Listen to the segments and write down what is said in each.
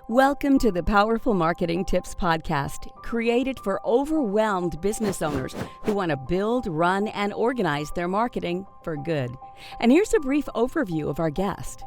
Welcome to the Powerful Marketing Tips Podcast, created for overwhelmed business owners who want to build, run, and organize their marketing for good. And here's a brief overview of our guest.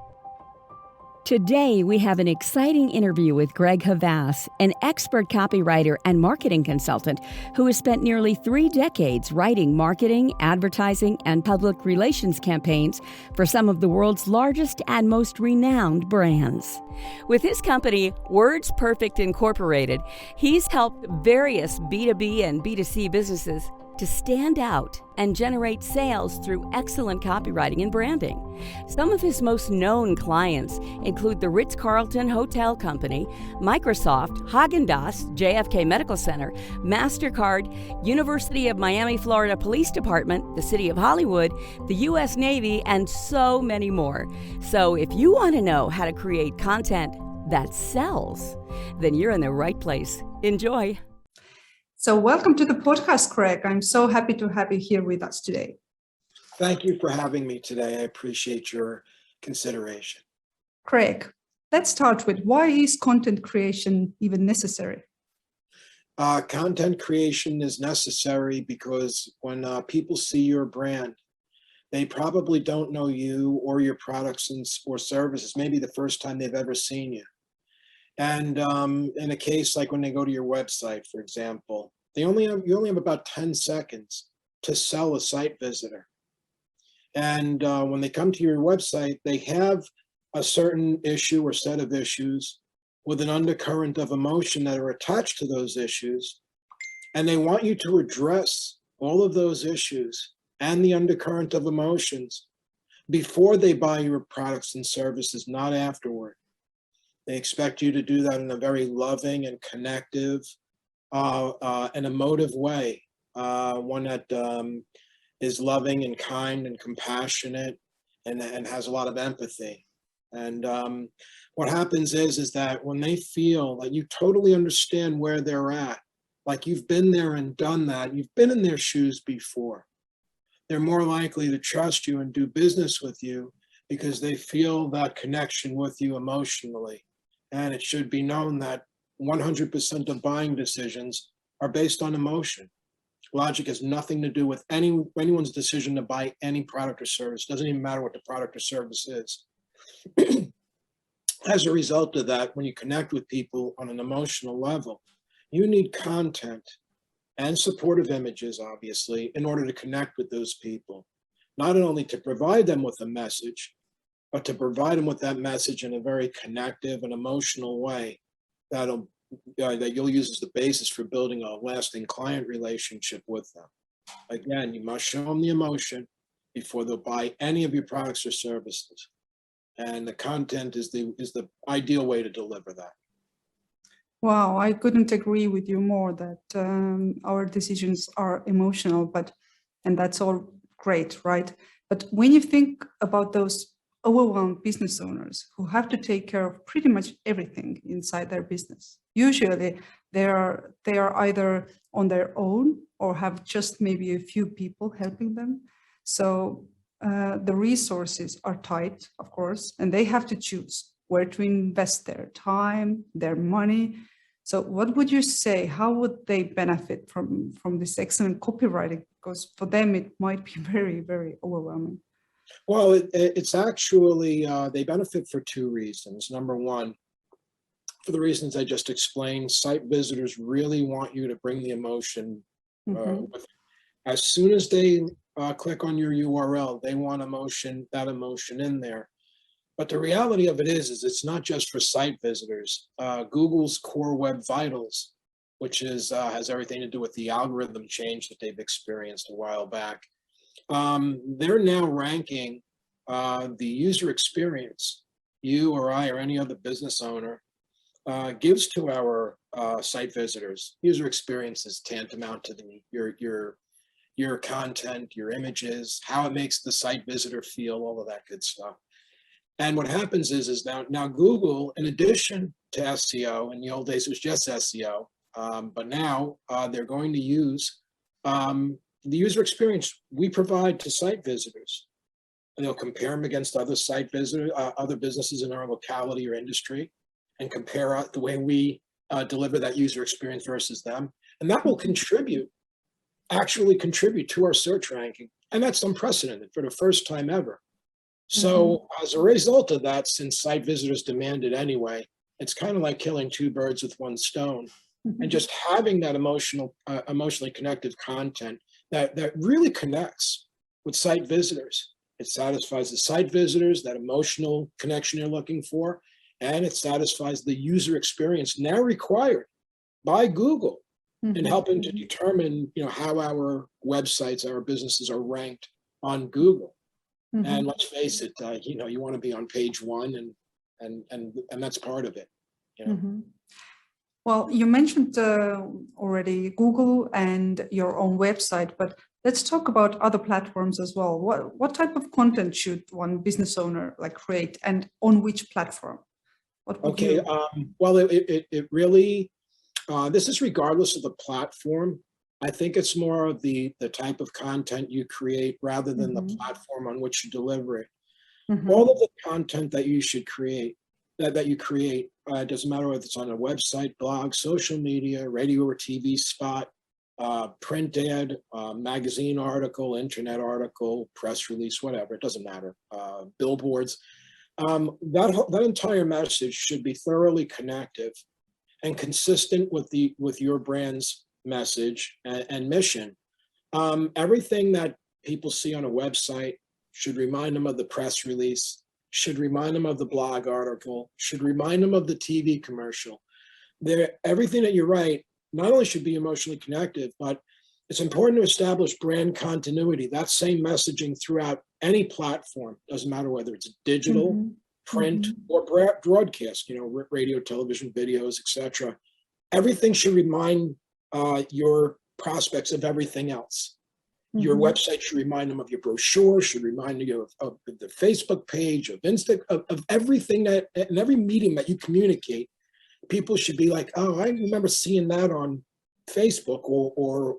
Today, we have an exciting interview with Gregg Havass, an expert copywriter and marketing consultant who has spent nearly 3 decades writing marketing, advertising, and public relations campaigns for some of the world's largest and most renowned brands. With his company, WordsPerfect Incorporated, he's helped various B2B and B2C businesses to stand out and generate sales through excellent copywriting and branding. Some of his most known clients include the Ritz-Carlton Hotel Company, Microsoft, Häagen-Dazs, JFK Medical Center, MasterCard, University of Miami, Florida Police Department, the City of Hollywood, the U.S. Navy, and so many more. So if you want to know how to create content that sells, then you're in the right place. Enjoy. So welcome to the podcast, Craig. I'm so happy to have you here with us today. Thank you for having me today. I appreciate your consideration. Craig, let's start with why is content creation even necessary? Content creation is necessary because when people see your brand, they probably don't know you or your products or services, maybe the first time they've ever seen you. And in a case like when they go to your website, for example, you only have about 10 seconds to sell a site visitor. And when they come to your website, they have a certain issue or set of issues with an undercurrent of emotion that are attached to those issues. And they want you to address all of those issues and the undercurrent of emotions before they buy your products and services, not afterward. They expect you to do that in a very loving and connective and emotive way, one that is loving and kind and compassionate and has a lot of empathy. And what happens is that when they feel like you totally understand where they're at, like you've been there and done that, you've been in their shoes before, they're more likely to trust you and do business with you because they feel that connection with you emotionally. And it should be known that 100% of buying decisions are based on emotion. Logic has nothing to do with anyone's decision to buy any product or service. It doesn't even matter what the product or service is. As a result of that, when you connect with people on an emotional level, you need content and supportive images, obviously, in order to connect with those people. Not only to provide them with a message, but to provide them with that message in a very connective and emotional way that you'll use as the basis for building a lasting client relationship with them. Again, you must show them the emotion before they'll buy any of your products or services. And the content is the ideal way to deliver that. Wow, I couldn't agree with you more that our decisions are emotional, and that's all great, right? But when you think about those overwhelmed business owners who have to take care of pretty much everything inside their business. Usually they are either on their own or have just maybe a few people helping them. So the resources are tight, of course, and they have to choose where to invest their time, their money. So what would you say? How would they benefit from this excellent copywriting? Because for them, it might be very, very overwhelming. Well, it's actually, they benefit for 2 reasons. Number one, for the reasons I just explained, site visitors really want you to bring the emotion. As soon as they click on your URL, they want that emotion in there. But the reality of it is it's not just for site visitors. Google's Core Web Vitals, which has everything to do with the algorithm change that they've experienced a while back. They're now ranking the user experience you or I or any other business owner gives to our site visitors. User experience is tantamount to your content, your images, how it makes the site visitor feel, all of that good stuff. And what happens is now Google, in addition to SEO, in the old days it was just SEO, but now they're going to use the user experience we provide to site visitors. And they'll compare them against other site visitors, other businesses in our locality or industry. and compare out the way we deliver that user experience versus them. And that will actually contribute to our search ranking. And that's unprecedented for the first time ever. So as a result of that, since site visitors demand it anyway, it's kind of like killing two birds with one stone. And just having that emotionally connected content that really connects with site visitors. It satisfies the site visitors, that emotional connection you're looking for, and it satisfies the user experience now required by Google in helping to determine, how our websites, our businesses are ranked on Google. And let's face it, you want to be on page one, and that's part of it. Well, you mentioned already Google and your own website, but let's talk about other platforms as well. What type of content should one business owner create, and on which platform? Okay. Well, it really, this is regardless of the platform. I think it's more of the type of content you create rather than the platform on which you deliver it. All of the content that you should create, that you create, doesn't matter whether it's on a website, blog, social media, radio or TV spot, print ad, magazine article, internet article, press release, whatever, it doesn't matter, billboards. That entire message should be thoroughly connective and consistent with your brand's message and mission. Everything that people see on a website should remind them of the press release, should remind them of the blog article, should remind them of the TV commercial. Everything that you write not only should be emotionally connective, but it's important to establish brand continuity, that same messaging throughout any platform. Doesn't matter whether it's digital, print, or broadcast, radio, television, videos, etc. Everything should remind your prospects of everything else. Your website should remind them of your brochure, should remind you of the Facebook page, of Insta, of everything that, in every medium that you communicate, people should be like, oh, I remember seeing that on Facebook or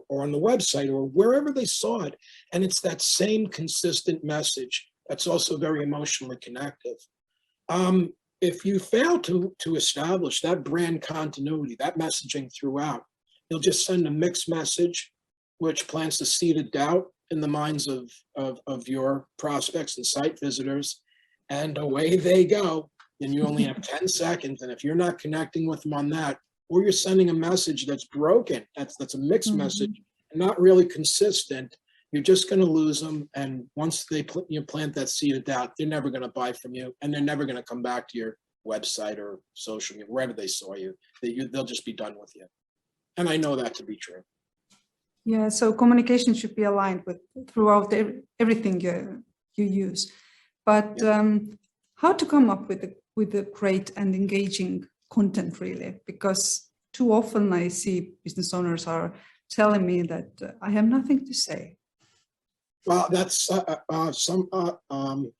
on the website or wherever they saw it. And it's that same consistent message that's also very emotionally connective. If you fail to establish that brand continuity, that messaging throughout, you'll just send a mixed message, which plants the seed of doubt in the minds of your prospects and site visitors, and away they go. And you only have 10 seconds. And if you're not connecting with them on that, or you're sending a message that's broken, that's a mixed message, and not really consistent, you're just going to lose them. And once you plant that seed of doubt, they're never going to buy from you, and they're never going to come back to your website or social media, wherever they saw you. They'll just be done with you. And I know that to be true. Yeah, so communication should be aligned with throughout everything you use. But how to come up with a great and engaging content, really? Because too often I see business owners are telling me that I have nothing to say. Well, that's some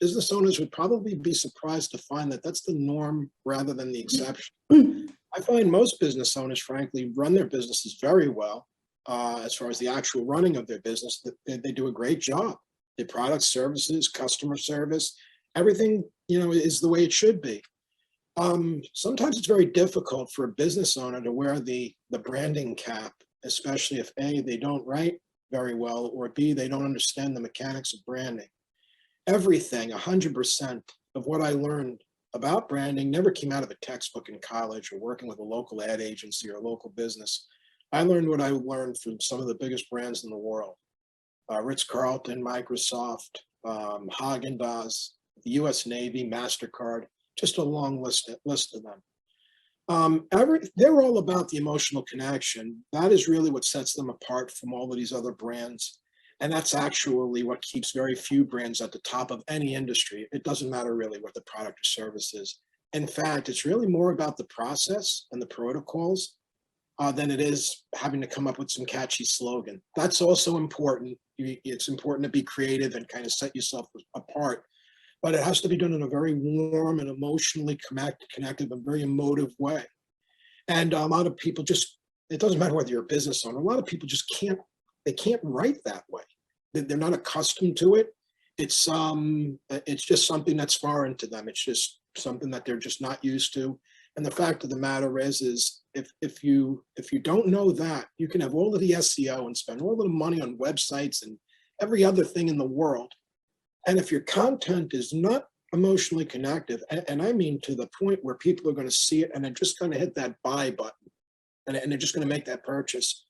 business owners would probably be surprised to find that that's the norm rather than the exception. I find most business owners, frankly, run their businesses very well. As far as the actual running of their business, they do a great job. Their products, services, customer service, everything, is the way it should be. Sometimes it's very difficult for a business owner to wear the branding cap, especially if A, they don't write very well, or B, they don't understand the mechanics of branding. Everything, 100% of what I learned about branding never came out of a textbook in college or working with a local ad agency or a local business. I learned what I learned from some of the biggest brands in the world. Ritz-Carlton, Microsoft, Haagen-Dazs, the US Navy, MasterCard, just a long list of them. They're all about the emotional connection. That is really what sets them apart from all of these other brands. And that's actually what keeps very few brands at the top of any industry. It doesn't matter really what the product or service is. In fact, it's really more about the process and the protocols than it is having to come up with some catchy slogan. That's also important. It's important to be creative and kind of set yourself apart, but it has to be done in a very warm and emotionally connected and very emotive way. And a lot of people it doesn't matter whether you're a business owner, a lot of people just can't write that way. They're not accustomed to it. It's just something that's foreign to them. It's just something that they're just not used to. And the fact of the matter is if you don't know that, you can have all of the SEO and spend all of the money on websites and every other thing in the world. And if your content is not emotionally connective, and I mean to the point where people are going to see it and they're just going to hit that buy button and they're just going to make that purchase,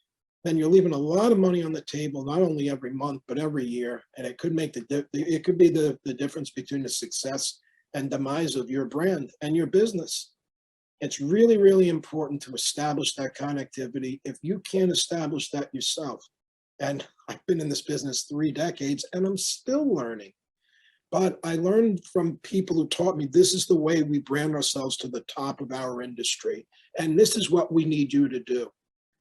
then you're leaving a lot of money on the table, not only every month, but every year. And it could make it could be the difference between the success and demise of your brand and your business. It's really, really important to establish that connectivity. If you can't establish that yourself, and I've been in this business 3 decades and I'm still learning, but I learned from people who taught me this is the way we brand ourselves to the top of our industry. And this is what we need you to do.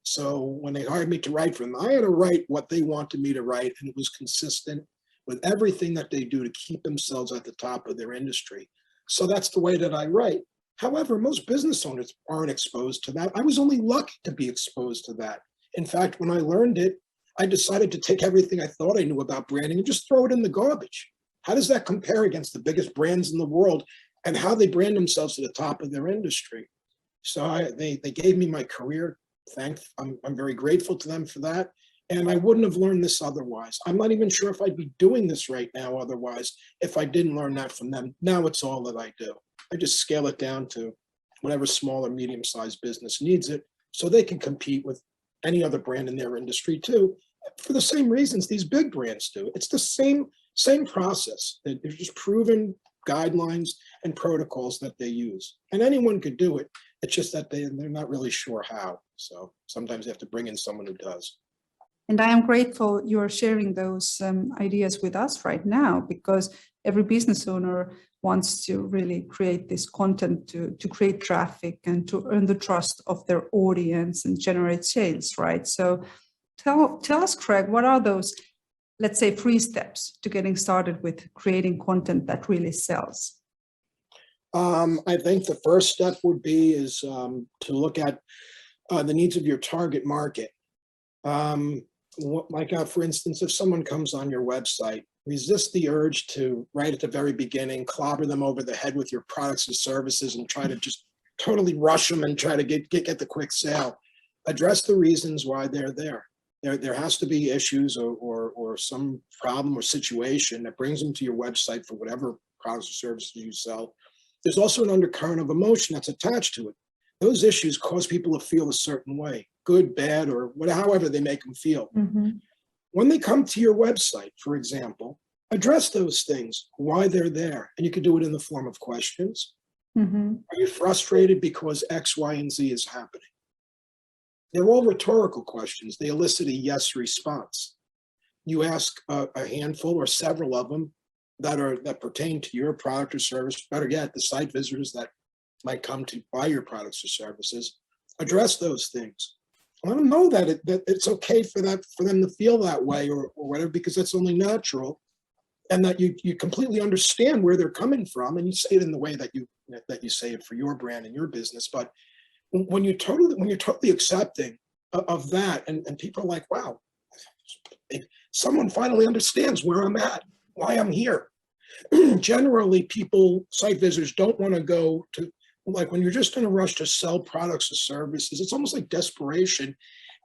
So when they hired me to write for them, I had to write what they wanted me to write, and it was consistent with everything that they do to keep themselves at the top of their industry. So that's the way that I write. However, most business owners aren't exposed to that. I was only lucky to be exposed to that. In fact, when I learned it, I decided to take everything I thought I knew about branding and just throw it in the garbage. How does that compare against the biggest brands in the world and how they brand themselves to the top of their industry? So they gave me my career. I'm very grateful to them for that. And I wouldn't have learned this otherwise. I'm not even sure if I'd be doing this right now otherwise if I didn't learn that from them. Now it's all that I do. I just scale it down to whatever small or medium-sized business needs it so they can compete with any other brand in their industry too, for the same reasons these big brands do. It's the same process. There's just proven guidelines and protocols that they use. And anyone could do it. It's just that they're not really sure how. So sometimes you have to bring in someone who does. And I am grateful you are sharing those ideas with us right now, because every business owner wants to really create this content to create traffic and to earn the trust of their audience and generate sales, right? So tell us, Gregg, what are those, let's say, 3 steps to getting started with creating content that really sells? I think the first step would be to look at the needs of your target market. For instance, if someone comes on your website, resist the urge to, right at the very beginning, clobber them over the head with your products and services and try to just totally rush them and try to get the quick sale. Address the reasons why they're there. There has to be issues or some problem or situation that brings them to your website for whatever products or services you sell. There's also an undercurrent of emotion that's attached to it. Those issues cause people to feel a certain way, good, bad, or however they make them feel. Mm-hmm. When they come to your website, for example, address those things, why they're there. And you can do it in the form of questions. Mm-hmm. Are you frustrated because X, Y, and Z is happening? They're all rhetorical questions. They elicit a yes response. You ask a handful or several of them that pertain to your product or service, better yet, the site visitors that might come to buy your products or services. Address those things. Let them know that it's okay for them to feel that way or whatever, because that's only natural, and that you completely understand where they're coming from, and you say it in the way that you say it for your brand and your business. But when you're totally accepting of that, and people are like, wow, someone finally understands where I'm at, why I'm here. Generally, site visitors don't want to go to, like, when you're just in a rush to sell products or services, it's almost like desperation.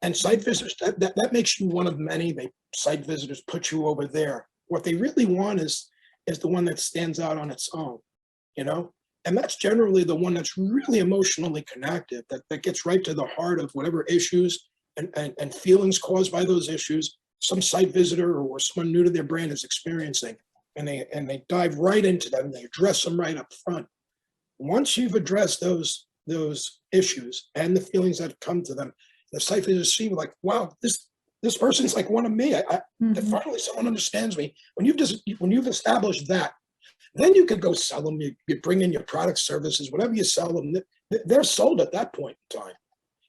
And site visitors, that makes you one of many. Site visitors put you over there. What they really want is the one that stands out on its own, And that's generally the one that's really emotionally connected, that gets right to the heart of whatever issues and feelings caused by those issues some site visitor or someone new to their brand is experiencing. And they dive right into them. They address them right up front. Once you've addressed those issues and the feelings that come to them, the site visitors see, like, wow, this person's like one of me. Finally someone understands me. When you've established that, then you could go sell them. You bring in your product, services, whatever you sell them. They're sold at that point in time.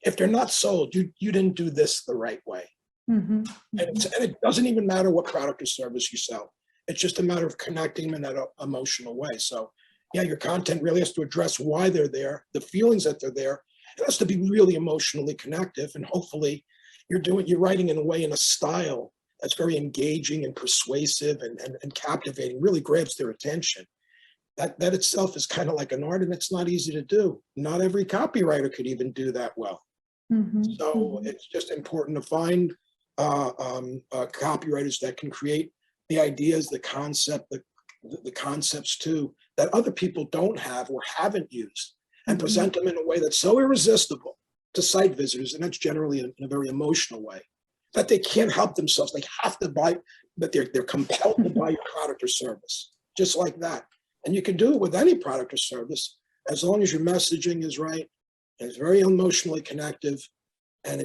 If they're not sold, you didn't do this the right way. Mm-hmm. And it doesn't even matter what product or service you sell. It's just a matter of connecting them in that emotional way. So yeah, your content really has to address why they're there, the feelings that they're there. It has to be really emotionally connective, and hopefully you're writing in a style that's very engaging and persuasive and captivating, really grabs their attention. that itself is kind of like an art, and it's not easy to do. Not every copywriter could even do that well. So it's just important to find copywriters that can create the ideas, the concepts too, that other people don't have or haven't used, and present them in a way that's so irresistible to site visitors, and that's generally in a very emotional way, that they can't help themselves. They have to buy, but they're compelled to buy your product or service, just like that. And you can do it with any product or service, as long as your messaging is right, and it's very emotionally connective, and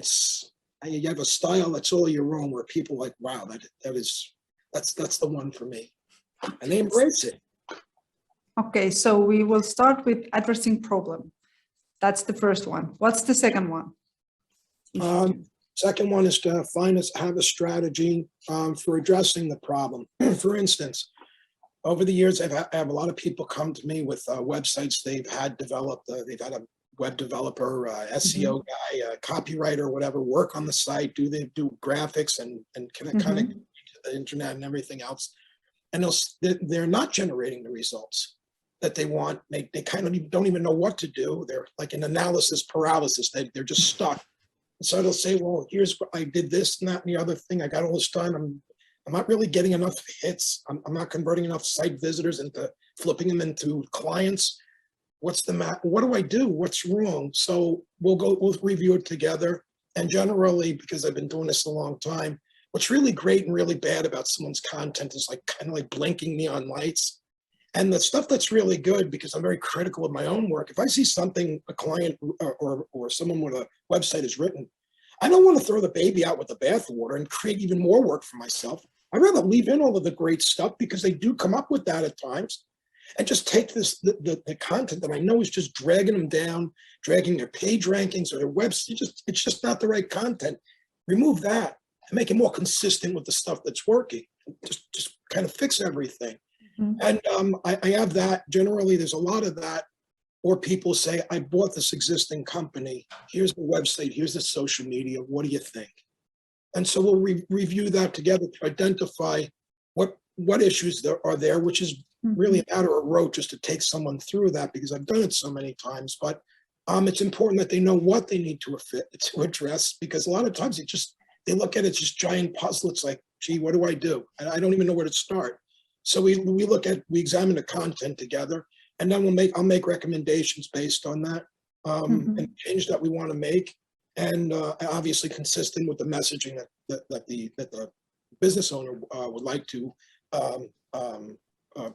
you have a style that's all your own, where people are like, wow, that's the one for me, and they embrace it. Okay, so we will start with addressing problem. That's the first one. What's the second one? Second one is to have a strategy for addressing the problem. For instance, over the years, I have a lot of people come to me with websites they've had developed. They've had a web developer, SEO guy, a copywriter, whatever, work on the site, do graphics and connect to the internet and everything else. And they're not generating the results that they want. They kind of don't even know what to do. They're like in analysis paralysis. They're just stuck. And so they'll say, well, here's what I did, this and that and the other thing. I got all this time. I'm not really getting enough hits. I'm not converting enough site visitors into flipping them into clients. What's the matter? What do I do? What's wrong? So we'll review it together. And generally, because I've been doing this a long time, what's really great and really bad about someone's content is like kind of like blinking neon lights. And the stuff that's really good, because I'm very critical of my own work, if I see something a client or someone with a website has written, I don't want to throw the baby out with the bathwater and create even more work for myself. I'd rather leave in all of the great stuff, because they do come up with that at times, and just take the content that I know is just dragging them down, dragging their page rankings or their website. It's just not the right content. Remove that and make it more consistent with the stuff that's working. Just kind of fix everything. And I have that. Generally, there's a lot of that. Or people say, I bought this existing company. Here's the website. Here's the social media. What do you think? And so we'll review that together to identify what issues there are there, which is really a matter of rote, just to take someone through that, because I've done it so many times. But it's important that they know what they need to address, because a lot of times they look at it as just giant puzzle. It's like, gee, what do I do? And I don't even know where to start. So we examine the content together, and then I'll make recommendations based on that, and change that we want to make, and obviously consistent with the messaging that the business owner would like to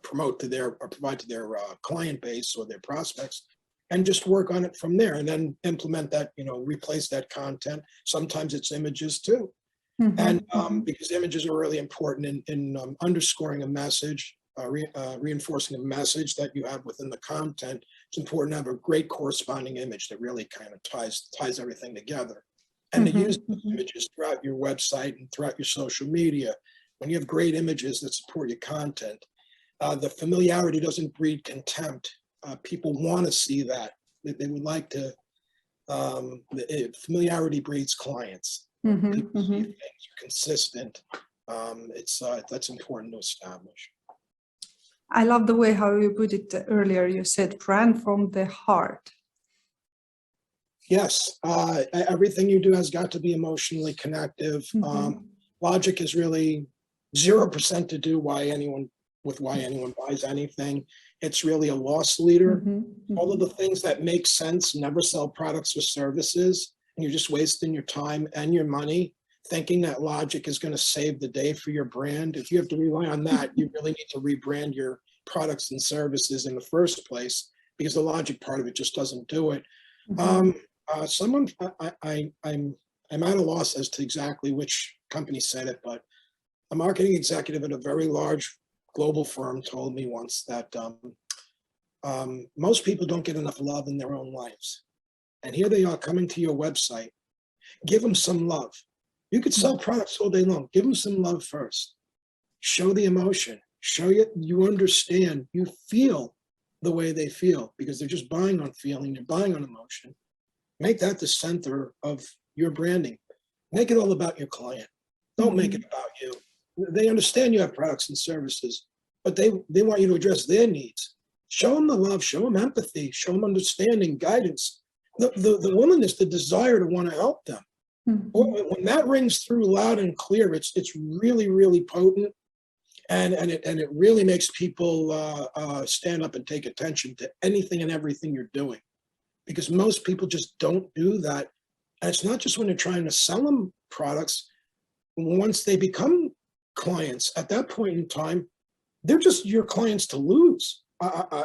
promote to or provide to their client base or their prospects, and just work on it from there, and then implement that, replace that content. Sometimes it's images too. And because images are really important in underscoring a message, reinforcing a message that you have within the content, it's important to have a great corresponding image that really kind of ties everything together. And to use those images throughout your website and throughout your social media. When you have great images that support your content, the familiarity doesn't breed contempt. People want to see that. They would like to, familiarity breeds clients. People see things are consistent. That's important to establish. I love the way how you put it earlier. You said brand from the heart. Yes, everything you do has got to be emotionally connective. Logic is really 0% to do why anyone buys anything. It's really a loss leader. All of the things that make sense never sell products or services. And you're just wasting your time and your money thinking that logic is going to save the day for your brand. If you have to rely on that, you really need to rebrand your products and services in the first place, because the logic part of it just doesn't do it. I'm at a loss as to exactly which company said it, but a marketing executive at a very large global firm told me once that most people don't get enough love in their own lives. And here they are coming to your website. Give them some love. You could sell products all day long. Give them some love first. Show the emotion. Show you understand. You feel the way they feel, because they're just buying on feeling. They're buying on emotion. Make that the center of your branding. Make it all about your client. Don't make it about you. They understand you have products and services, but they want you to address their needs. Show them the love, show them empathy, show them understanding, guidance, the willingness, the desire to want to help them. When that rings through loud and clear, it's really, really potent, and it really makes people stand up and take attention to anything and everything you're doing, because most people just don't do that. And it's not just when they're trying to sell them products. Once they become clients, at that point in time, they're just your clients to lose.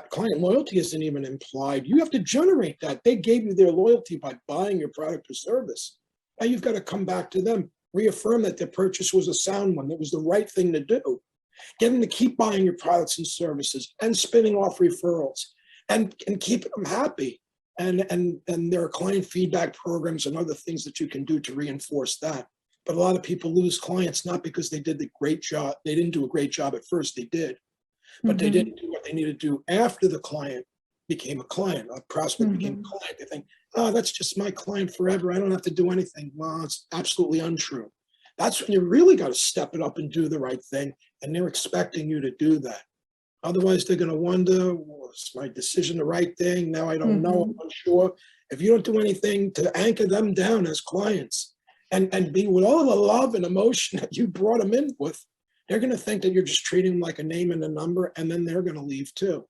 Client loyalty isn't even implied. You have to generate that. They gave you their loyalty by buying your product or service. Now you've got to come back to them, reaffirm that their purchase was a sound one, that was the right thing to do. Get them to keep buying your products and services and spinning off referrals and keeping them happy. And there are client feedback programs and other things that you can do to reinforce that. But a lot of people lose clients not because they did the great job. They didn't do a great job at first. They did. But they didn't do what they needed to do after the client became a client, a prospect became a client. They think, oh, that's just my client forever. I don't have to do anything. Well, it's absolutely untrue. That's when you really got to step it up and do the right thing. And they're expecting you to do that. Otherwise, they're going to wonder, was my decision the right thing? Now I don't know. I'm unsure. If you don't do anything to anchor them down as clients and be with all the love and emotion that you brought them in with, they're going to think that you're just treating them like a name and a number, and then they're going to leave too.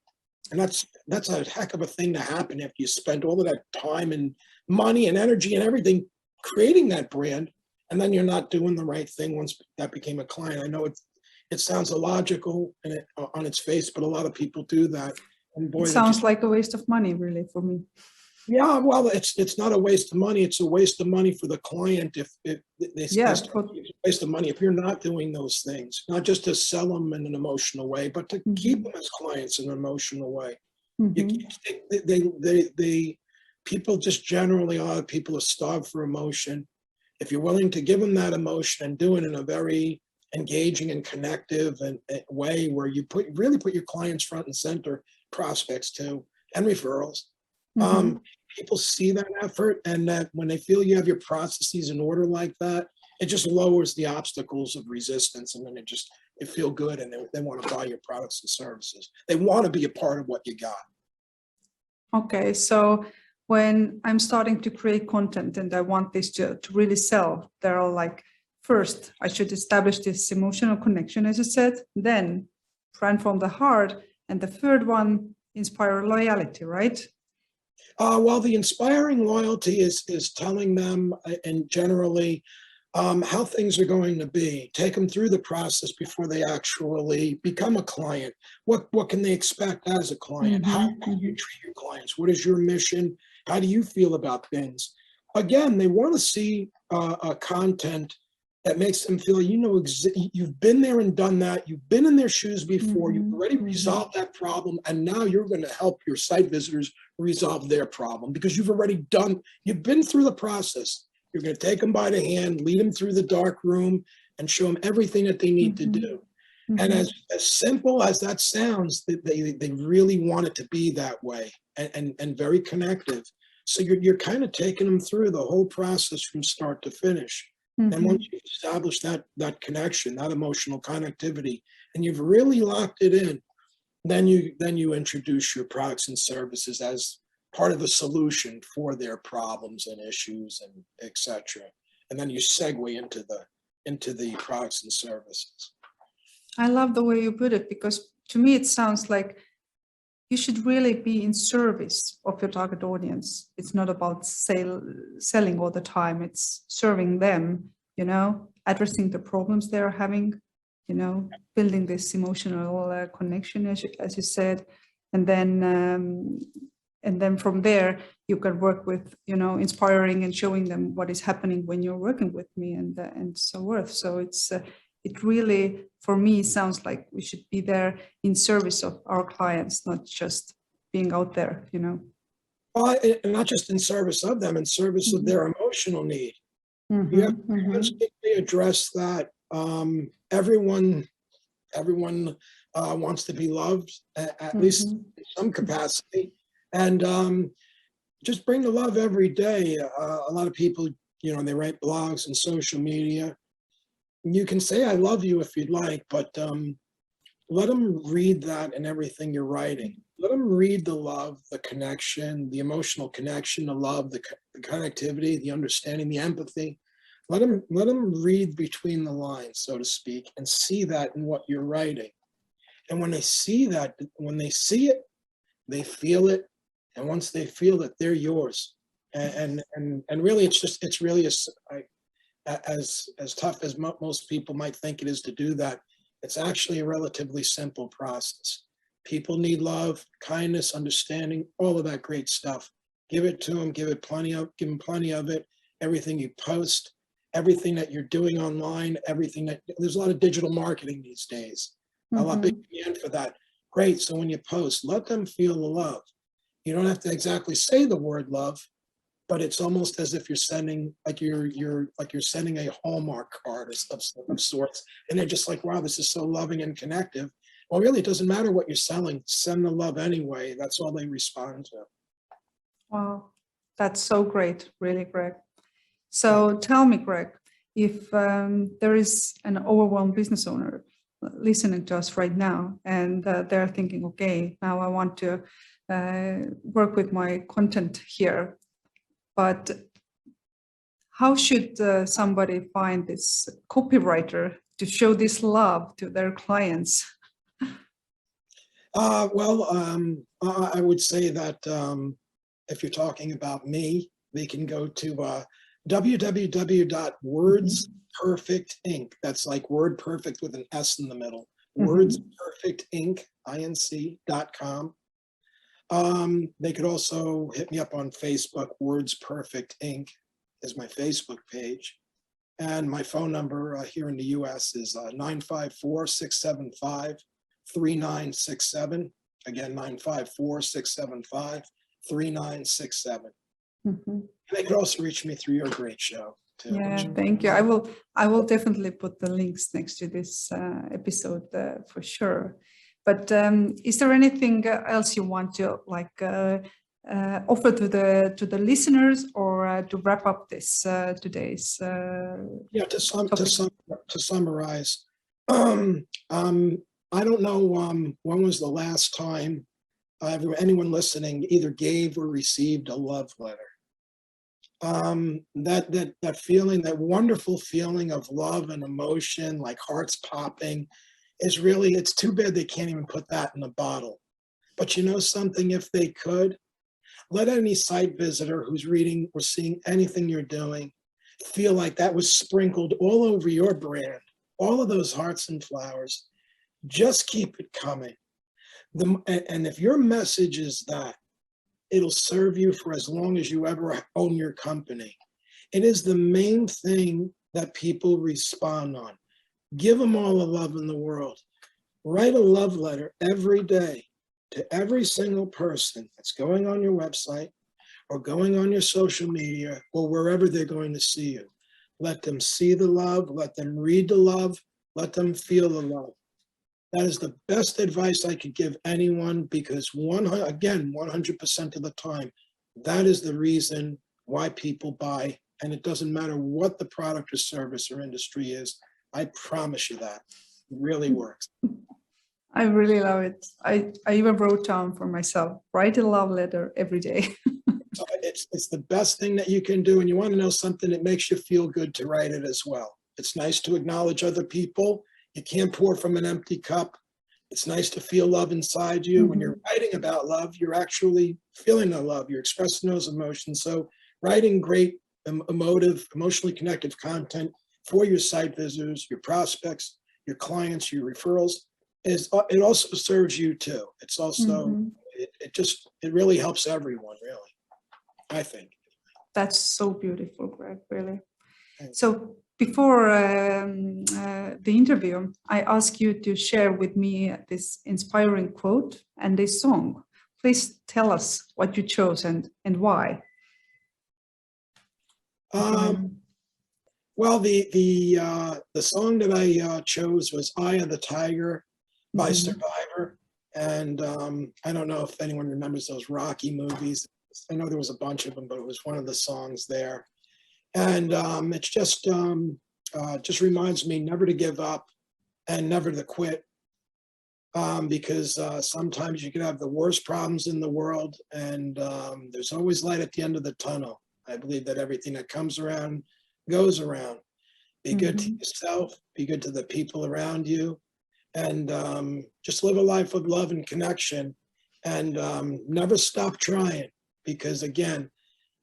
And that's a heck of a thing to happen after you spend all of that time and money and energy and everything creating that brand, and then you're not doing the right thing once that became a client. I know it sounds illogical and on its face, but a lot of people do that. And boy, it sounds like a waste of money, really, for me. Yeah, well, it's not a waste of money. It's a waste of money for the client if it's a waste of money if you're not doing those things, not just to sell them in an emotional way, but to keep them as clients in an emotional way. People just generally, a lot of people are starved for emotion. If you're willing to give them that emotion and do it in a very engaging and connective and way where you really put your clients front and center, prospects too, and referrals. People see that effort, and that when they feel you have your processes in order like that, it just lowers the obstacles of resistance, and then they feel good, and they want to buy your products and services. They want to be a part of what you got. Okay, so when I'm starting to create content and I want this to really sell, they're all like, first, I should establish this emotional connection, as you said, then brand from the heart, and the third one, inspire loyalty, right? Well, the inspiring loyalty is telling them and generally how things are going to be. Take them through the process before they actually become a client. What can they expect as a client? How do you treat your clients? What is your mission? How do you feel about things? Again, they want to see content that makes them feel, you've been there and done that. You've been in their shoes before. You've already resolved that problem. And now you're going to help your site visitors resolve their problem because you've been through the process. You're going to take them by the hand, lead them through the dark room, and show them everything that they need to do. And as simple as that sounds, they really want it to be that way and very connective. So you're kind of taking them through the whole process from start to finish. And once you've established that connection, that emotional connectivity, and you've really locked it in, then you introduce your products and services as part of the solution for their problems and issues and etc. And then you segue into the products and services. I love the way you put it, because to me it sounds like you should really be in service of your target audience. It's not about selling all the time. It's serving them, addressing the problems they're having, building this emotional connection, as you said. And then from there, you can work with, inspiring and showing them what is happening when you're working with me and so forth. So it really, for me, sounds like we should be there in service of our clients, not just being out there, Well, and not just in service of them, in service of their emotional need. You have to constantly address that. Everyone wants to be loved, at least in some capacity. And just bring the love every day. A lot of people, they write blogs and social media. You can say I love you if you'd like, but let them read that in everything you're writing. Let them read the love, the connection, the emotional connection, the love, the connectivity, the understanding, the empathy. Let them read between the lines, so to speak, and see that in what you're writing. And when they see that, when they see it, they feel it. And once they feel it, they're yours. And really, it's really as tough as most people might think it is to do that. It's actually a relatively simple process. People need love, kindness, understanding, all of that great stuff. Give it to them, give them plenty of it. Everything you post, everything that you're doing online, there's a lot of digital marketing these days. A lot big demand for that. Great. So when you post, let them feel the love. You don't have to exactly say the word love, but it's almost as if you're sending you're sending a Hallmark card of sorts, and they're just like, wow, this is so loving and connective. Well, really, it doesn't matter what you're selling. Send the love anyway. That's all they respond to. Wow, that's so great, really, Greg. So tell me, Greg, if there is an overwhelmed business owner listening to us right now, and they're thinking, okay, now I want to work with my content here, but how should somebody find this copywriter to show this love to their clients? I would say that if you're talking about me, they can go to www.WordsPerfect Inc. That's like WordPerfect with an S in the middle. WordsPerfect Inc. Inc.com. They could also hit me up on Facebook. WordsPerfect Inc. is my Facebook page. And my phone number here in the US is 954-675-3967. Again, 954-675-3967. And they could also reach me through your great show too. Yeah, thank you. I will definitely put the links next to this episode for sure. But is there anything else you want to offer to the listeners, or to wrap up this today's? To summarize, I don't know when was the last time anyone listening either gave or received a love letter. That feeling, that wonderful feeling of love and emotion, like hearts popping, it's too bad they can't even put that in a bottle. But you know something, if they could, let any site visitor who's reading or seeing anything you're doing feel like that was sprinkled all over your brand, all of those hearts and flowers. Just keep it coming. And if your message is that, it'll serve you for as long as you ever own your company. It is the main thing that people respond on. Give them all the love in the world. Write a love letter every day to every single person that's going on your website or going on your social media or wherever they're going to see you. Let them see the love, let them read the love, let them feel the love. That is the best advice I could give anyone, because 100% of the time, that is the reason why people buy. And it doesn't matter what the product or service or industry is. I promise you that. It really works. I really love it. I even wrote down for myself, write a love letter every day. So it's the best thing that you can do. And you want to know something, it makes you feel good to write it as well. It's nice to acknowledge other people. You can't pour from an empty cup. It's nice to feel love inside you. When you're writing about love, you're actually feeling the love. You're expressing those emotions. So writing great, emotionally connective content for your site visitors, your prospects, your clients, your referrals, it also serves you too. It's also, it really helps everyone, really, I think. That's so beautiful, Greg, really. So before the interview, I ask you to share with me this inspiring quote and this song. Please tell us what you chose and why. Well, the song that I chose was "Eye of the Tiger" by Survivor, and I don't know if anyone remembers those Rocky movies. I know there was a bunch of them, but it was one of the songs there. And it's just reminds me never to give up and never to quit. because sometimes you can have the worst problems in the world, and there's always light at the end of the tunnel. I believe that everything that comes around goes around. Be good to yourself, be good to the people around you, and just live a life of love and connection, and never stop trying, because again,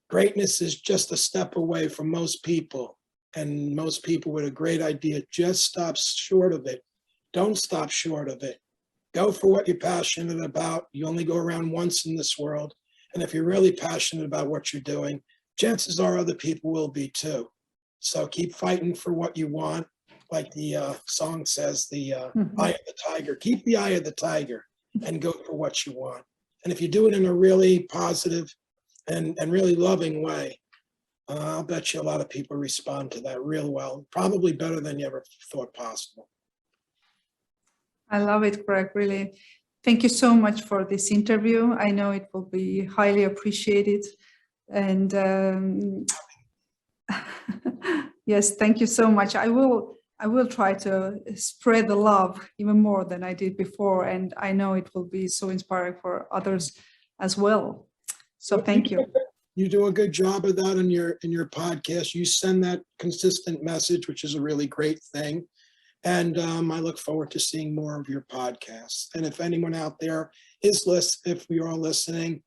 greatness is just a step away from most people, and most people with a great idea just stop short of it. Don't stop short of it. Go for what you're passionate about. You only go around once in this world, and if you're really passionate about what you're doing, chances are other people will be too. So keep fighting for what you want. Like the song says, the eye of the tiger. Keep the eye of the tiger and go for what you want. And if you do it in a really positive and really loving way, I'll bet you a lot of people respond to that real well, probably better than you ever thought possible. I love it, Gregg, really. Thank you so much for this interview. I know it will be highly appreciated. And yes, thank you so much. I will try to spread the love even more than I did before. And I know it will be so inspiring for others as well. So thank you. You do a good job of that in your podcast. You send that consistent message, which is a really great thing. And I look forward to seeing more of your podcasts. And if anyone out there is if we are listening,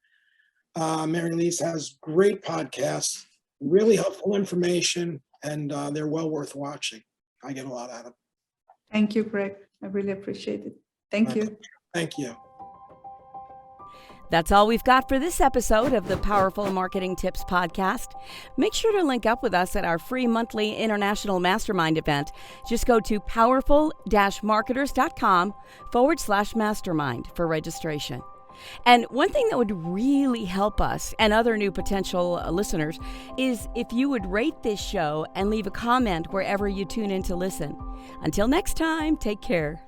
Mary Lise has great podcasts, really helpful information, and they're well worth watching. I get a lot out of them. Thank you, Gregg. I really appreciate it. Thank you. Thank you. That's all we've got for this episode of the Powerful Marketing Tips Podcast. Make sure to link up with us at our free monthly international mastermind event. Just go to powerful-marketers.com/mastermind for registration. And one thing that would really help us and other new potential listeners is if you would rate this show and leave a comment wherever you tune in to listen. Until next time, take care.